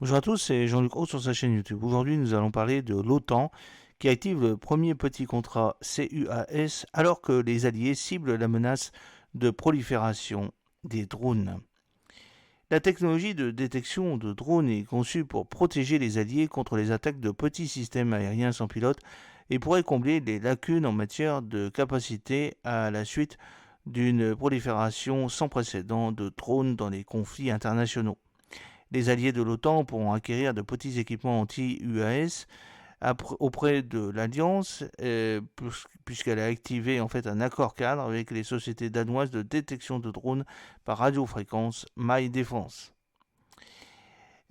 Bonjour à tous, c'est Jean-Luc Roux sur sa chaîne YouTube. Aujourd'hui, nous allons parler de l'OTAN qui active le premier petit contrat CUAS alors que les Alliés ciblent la menace de prolifération des drones. La technologie de détection de drones est conçue pour protéger les Alliés contre les attaques de petits systèmes aériens sans pilote et pourrait combler les lacunes en matière de capacité à la suite d'une prolifération sans précédent de drones dans les conflits internationaux. Les alliés de l'OTAN pourront acquérir de petits équipements anti-UAS auprès de l'Alliance, puisqu'elle a activé en fait un accord cadre avec les sociétés danoises de détection de drones par radiofréquence MyDefense.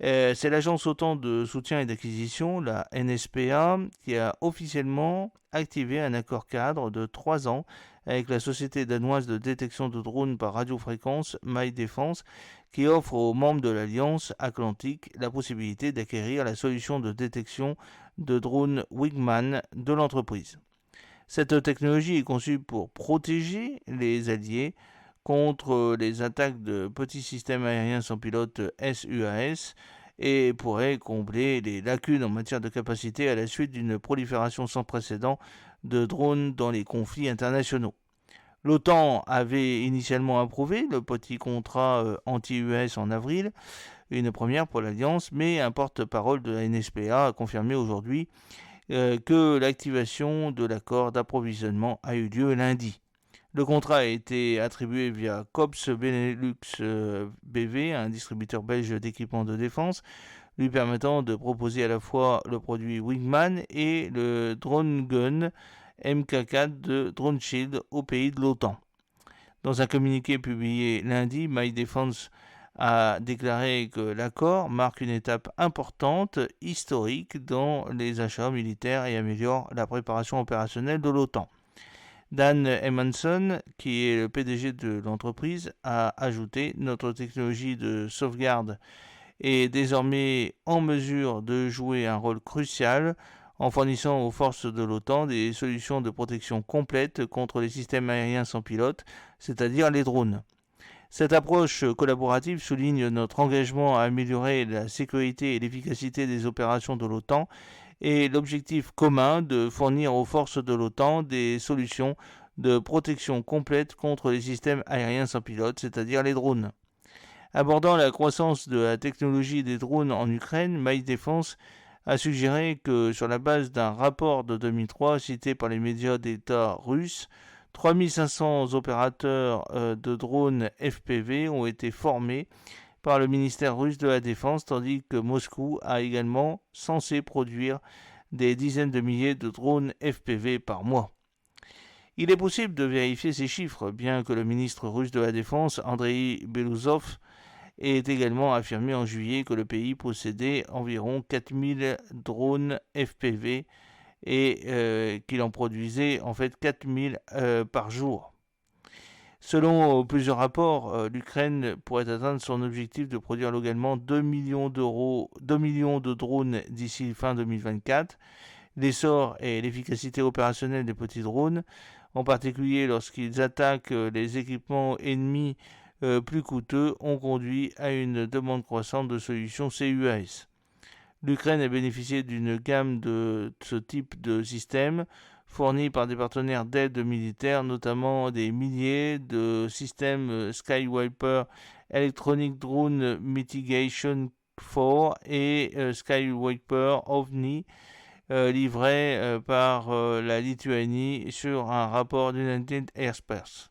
C'est l'agence OTAN de soutien et d'acquisition, la NSPA, qui a officiellement activé un accord cadre de 3 ans avec la société danoise de détection de drones par radiofréquence MyDefense, qui offre aux membres de l'Alliance Atlantique la possibilité d'acquérir la solution de détection de drones Wingman de l'entreprise. Cette technologie est conçue pour protéger les alliés contre les attaques de petits systèmes aériens sans pilote SUAS et pourrait combler les lacunes en matière de capacité à la suite d'une prolifération sans précédent de drones dans les conflits internationaux. L'OTAN avait initialement approuvé le petit contrat anti-US en avril, une première pour l'Alliance, mais un porte-parole de la NSPA a confirmé aujourd'hui que l'activation de l'accord d'approvisionnement a eu lieu lundi. Le contrat a été attribué via COPS Benelux BV, un distributeur belge d'équipements de défense, lui permettant de proposer à la fois le produit Wingman et le Drone Gun MK4 de Drone Shield au pays de l'OTAN. Dans un communiqué publié lundi, MyDefense a déclaré que l'accord marque une étape importante, historique, dans les achats militaires et améliore la préparation opérationnelle de l'OTAN. Dan Emanson, qui est le PDG de l'entreprise, a ajouté: notre technologie de sauvegarde est désormais en mesure de jouer un rôle crucial en fournissant aux forces de l'OTAN des solutions de protection complètes contre les systèmes aériens sans pilote, c'est-à-dire les drones. Cette approche collaborative souligne notre engagement à améliorer la sécurité et l'efficacité des opérations de l'OTAN et l'objectif commun de fournir aux forces de l'OTAN des solutions de protection complète contre les systèmes aériens sans pilote, c'est-à-dire les drones. Abordant la croissance de la technologie des drones en Ukraine, MyDefense a suggéré que, sur la base d'un rapport de 2003 cité par les médias d'État russes, 3500 opérateurs de drones FPV ont été formés par le ministère russe de la Défense, tandis que Moscou a également censé produire des dizaines de milliers de drones FPV par mois. Il est possible de vérifier ces chiffres, bien que le ministre russe de la Défense, Andrei Belousov, ait également affirmé en juillet que le pays possédait environ 4000 drones FPV et qu'il en produisait en fait 4000 par jour. Selon plusieurs rapports, l'Ukraine pourrait atteindre son objectif de produire localement 2 millions de drones d'ici fin 2024. L'essor et l'efficacité opérationnelle des petits drones, en particulier lorsqu'ils attaquent les équipements ennemis plus coûteux, ont conduit à une demande croissante de solutions CUAS. L'Ukraine a bénéficié d'une gamme de ce type de système fournis par des partenaires d'aide militaire, notamment des milliers de systèmes Skywiper Electronic Drone Mitigation 4 et Skywiper OVNI, livrés par la Lituanie sur un rapport d'United Airspace.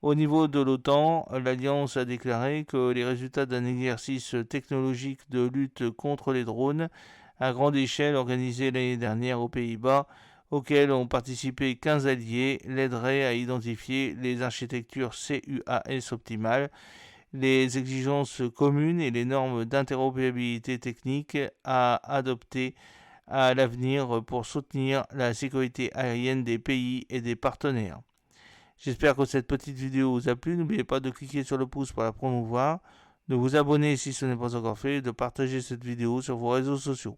Au niveau de l'OTAN, l'Alliance a déclaré que les résultats d'un exercice technologique de lutte contre les drones à grande échelle organisé l'année dernière aux Pays-Bas, auquel ont participé 15 alliés, l'aideraient à identifier les architectures CUAS optimales, les exigences communes et les normes d'interopérabilité technique à adopter à l'avenir pour soutenir la sécurité aérienne des pays et des partenaires. J'espère que cette petite vidéo vous a plu. N'oubliez pas de cliquer sur le pouce pour la promouvoir, de vous abonner si ce n'est pas encore fait et de partager cette vidéo sur vos réseaux sociaux.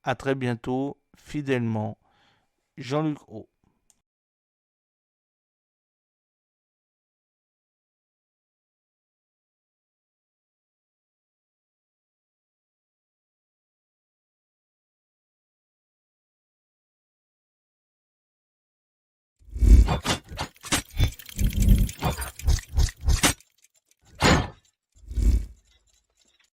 A très bientôt, fidèlement, Jean-Luc Roux.